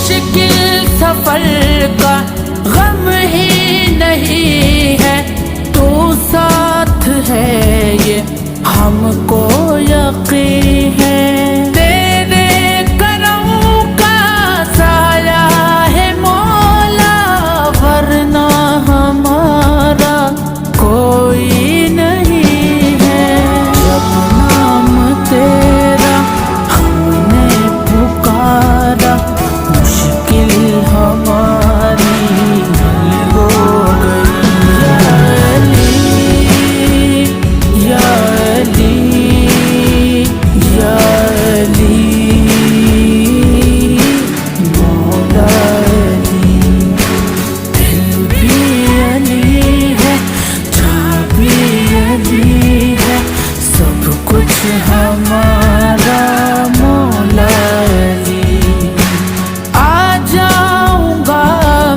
مشکل سفر کا غم ہی نہیں ہے، تو ساتھ ہے یہ ہم کو یقین ہے۔ تیرے کرم کا سایہ ہے مولا، ورنہ ہمارا کوئی نہیں ہے۔ جب نام تیرا ہم نے پکارا، مشکل ہماری حل ہو گئی۔ یا علی یا علی مولا علی، دل بھی علی ہے، جان بھی علی ہے، سب کچھ ہمارا مولا علی۔ آ جاؤں گا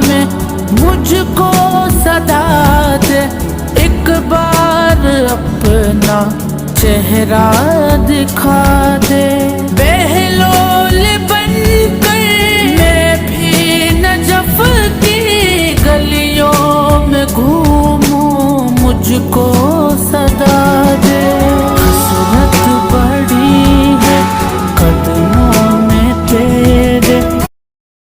میں، مجھ کو صدا دے، ایک بار اپنا چہرہ دکھا دے۔ بہلو